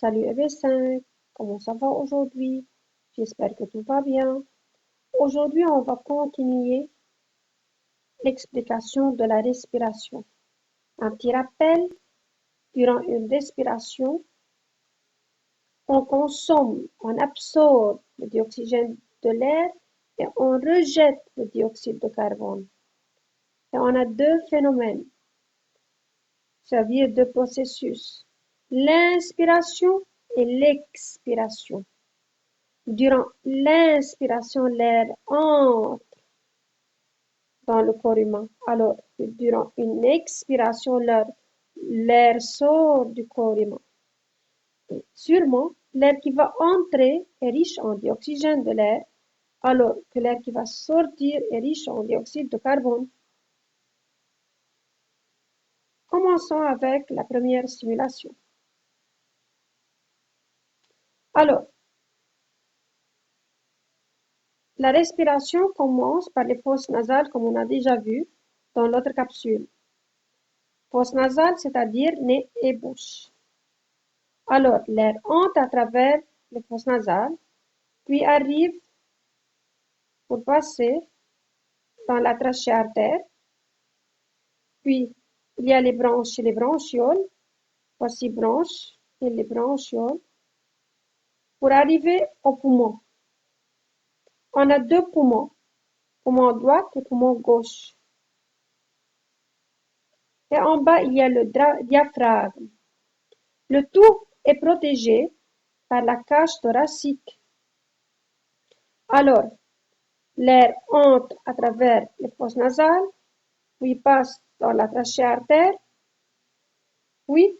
Salut EV5, comment ça va aujourd'hui? J'espère que tout va bien. Aujourd'hui, on va continuer l'explication de la respiration. Un petit rappel, durant une respiration, on consomme, on absorbe le dioxygène de l'air et on rejette le dioxyde de carbone. Et on a deux phénomènes, c'est-à-dire deux processus, l'inspiration et l'expiration. Durant l'inspiration, l'air entre dans le corps humain, alors que durant une expiration, l'air sort du corps humain. Et sûrement, l'air qui va entrer est riche en dioxygène de l'air, alors que l'air qui va sortir est riche en dioxyde de carbone. Commençons avec la première simulation. Alors, la respiration commence par les fosses nasales, comme on a déjà vu dans l'autre capsule. Fosse nasale, c'est-à-dire nez et bouche. Alors, l'air entre à travers les fosses nasales, puis arrive pour passer dans la trachée artère. Puis, il y a les branches et les branchioles. Voici branches et les branchioles. Pour arriver au poumon, on a deux poumons, poumon droit et poumon gauche. Et en bas, il y a le diaphragme. Le tout est protégé par la cage thoracique. Alors, l'air entre à travers les fosses nasales, puis passe dans la trachée artère, puis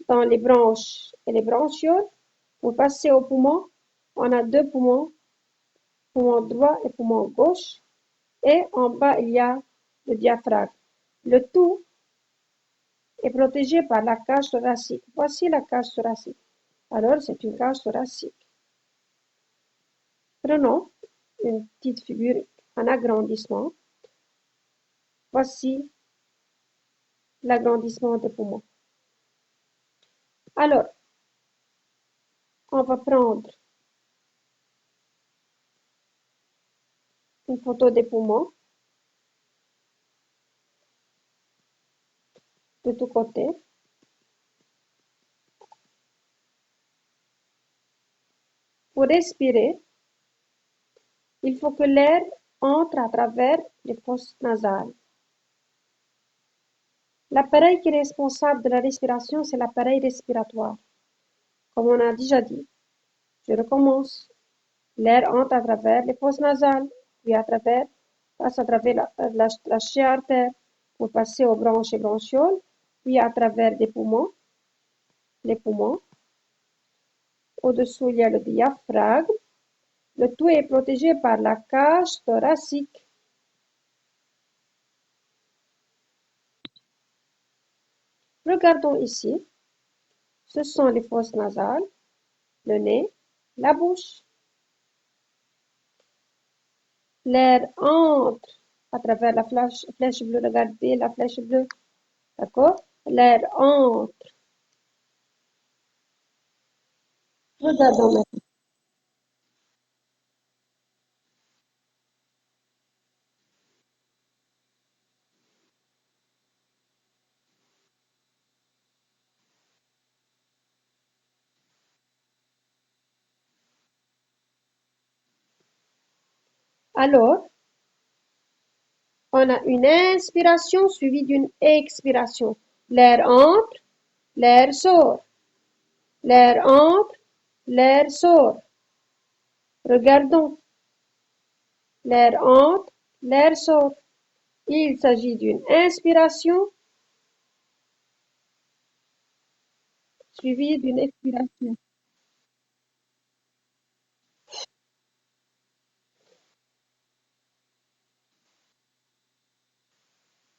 dans les branches et les branchioles. Pour passer au poumon, on a deux poumons, poumon droit et poumon gauche. Et en bas, il y a le diaphragme. Le tout est protégé par la cage thoracique. Voici la cage thoracique. Alors, c'est une cage thoracique. Prenons une petite figure en agrandissement. Voici l'agrandissement des poumons. Alors, on va prendre une photo des poumons de tous côtés. Pour respirer, il faut que l'air entre à travers les fosses nasales. L'appareil qui est responsable de la respiration, c'est l'appareil respiratoire. Comme on a déjà dit, je recommence. L'air entre à travers les fosses nasales, puis passe à travers la trachée artère pour passer aux branches et branchioles, puis à travers les poumons. Au-dessous, il y a le diaphragme. Le tout est protégé par la cage thoracique. Regardons ici. Ce sont les fosses nasales, le nez, la bouche. L'air entre à travers la flèche bleue. Regardez la flèche bleue. D'accord? L'air entre. Regardons maintenant. Alors, on a une inspiration suivie d'une expiration. L'air entre, l'air sort. L'air entre, l'air sort. Regardons. L'air entre, l'air sort. Il s'agit d'une inspiration suivie d'une expiration.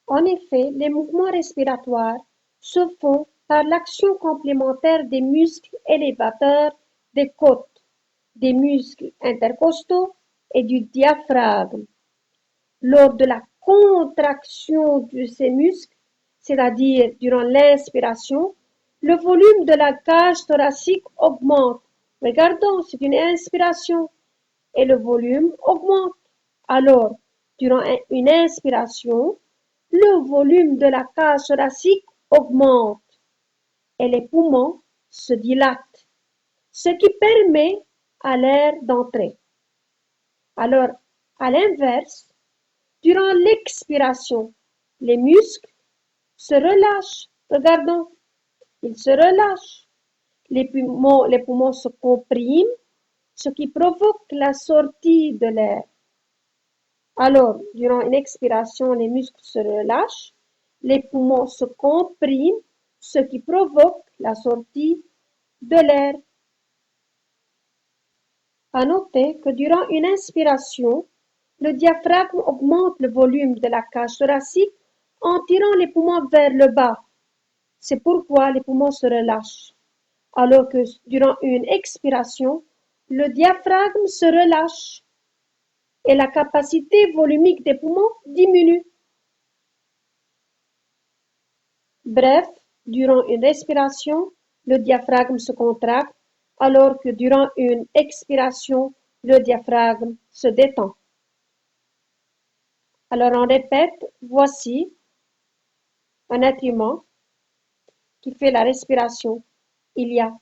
En effet, les mouvements respiratoires se font par l'action complémentaire des muscles élévateurs des côtes, des muscles intercostaux et du diaphragme. Lors de la contraction de ces muscles, c'est-à-dire durant l'inspiration, Le volume de la cage thoracique augmente. Regardons, c'est une inspiration et le volume augmente. Alors, durant une inspiration, le volume de la cage thoracique augmente et les poumons se dilatent, ce qui permet à l'air d'entrer. Alors, à l'inverse, durant l'expiration, les muscles se relâchent. Regardons, ils se relâchent. Les poumons se compriment, ce qui provoque la sortie de l'air. Alors, durant une expiration, les muscles se relâchent, les poumons se compriment, ce qui provoque la sortie de l'air. À noter que durant une inspiration, le diaphragme augmente le volume de la cage thoracique en tirant les poumons vers le bas. C'est pourquoi les poumons se relâchent. Alors que durant une expiration, le diaphragme se relâche et la capacité volumique des poumons diminue. Bref, durant une respiration, le diaphragme se contracte, alors que durant une expiration, le diaphragme se détend. Alors on répète, voici un être humain qui fait la respiration. Il y a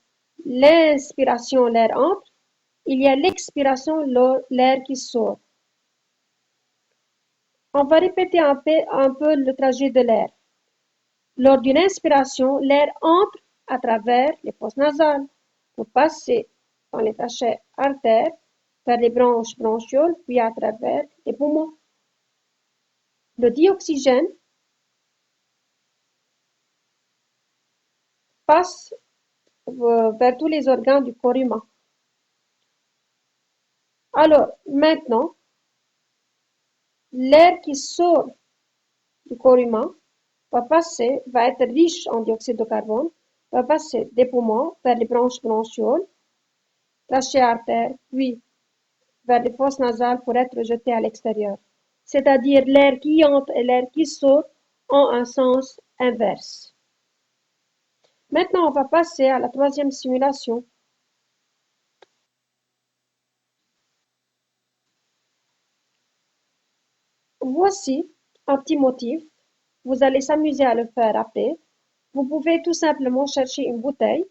l'inspiration, l'air entre, il y a l'expiration, l'air qui sort. On va répéter un peu le trajet de l'air. Lors d'une inspiration, l'air entre à travers les fosses nasales pour passer dans les trachées artères, vers les branches bronchioles, puis à travers les poumons. Le dioxygène passe vers tous les organes du corps humain. Alors, maintenant, l'air qui sort du corps humain va être riche en dioxyde de carbone, va passer des poumons vers les branches bronchioles, trachée artère, puis vers les fosses nasales pour être rejeté à l'extérieur. C'est-à-dire l'air qui entre et l'air qui sort ont un sens inverse. Maintenant, on va passer à la troisième simulation. Voici un petit motif. Vous allez s'amuser à le faire après. Vous pouvez tout simplement chercher une bouteille,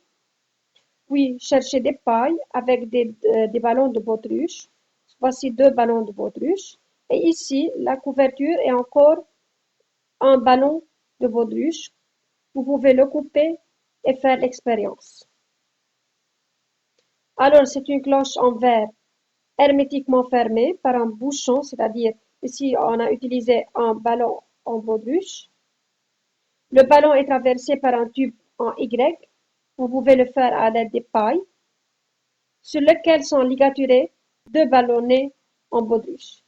puis chercher des pailles avec des ballons de baudruche. Voici 2 ballons de baudruche. Et ici, la couverture est encore un ballon de baudruche. Vous pouvez le couper et faire l'expérience. Alors, c'est une cloche en verre hermétiquement fermée par un bouchon, c'est-à-dire ici, on a utilisé un ballon en baudruche. Le ballon est traversé par un tube en Y. Vous pouvez le faire à l'aide des pailles, sur lesquelles sont ligaturés 2 ballonnets en baudruche.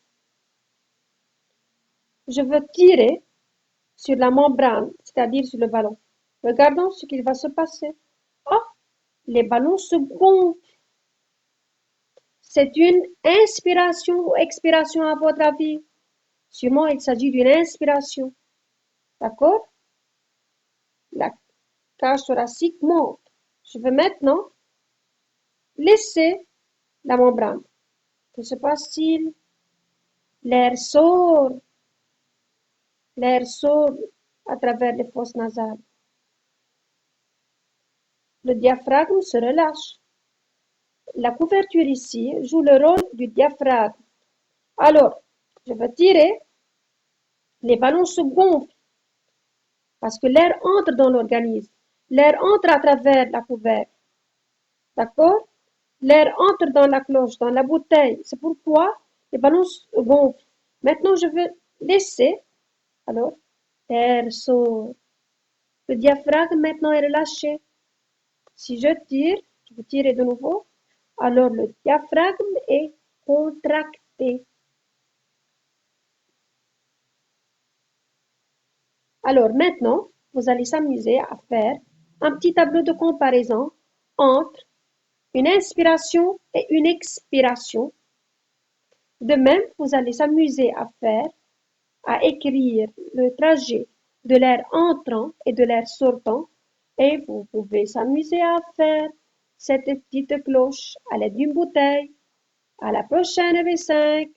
Je veux tirer sur la membrane, c'est-à-dire sur le ballon. Regardons ce qu'il va se passer. Oh, les ballons se gonflent. C'est une inspiration ou expiration à votre avis? Sûrement, il s'agit d'une inspiration. D'accord? La cage thoracique monte. Je vais maintenant laisser la membrane. Que se passe-t-il? L'air sort. L'air sort à travers les fosses nasales. Le diaphragme se relâche. La couverture ici joue le rôle du diaphragme. Alors, je vais tirer, les ballons se gonflent parce que l'air entre dans l'organisme. L'air entre à travers la couverture. D'accord? L'air entre dans la cloche, dans la bouteille. C'est pourquoi les ballons se gonflent. Maintenant, je vais laisser. Alors, l'air sort. Le diaphragme maintenant est relâché. Si je tire, je vais tirer de nouveau. Alors, le diaphragme est contracté. Alors maintenant, vous allez s'amuser à faire un petit tableau de comparaison entre une inspiration et une expiration. De même, vous allez s'amuser à écrire le trajet de l'air entrant et de l'air sortant Et vous pouvez s'amuser à faire cette petite cloche à l'aide d'une bouteille. À la prochaine, V5!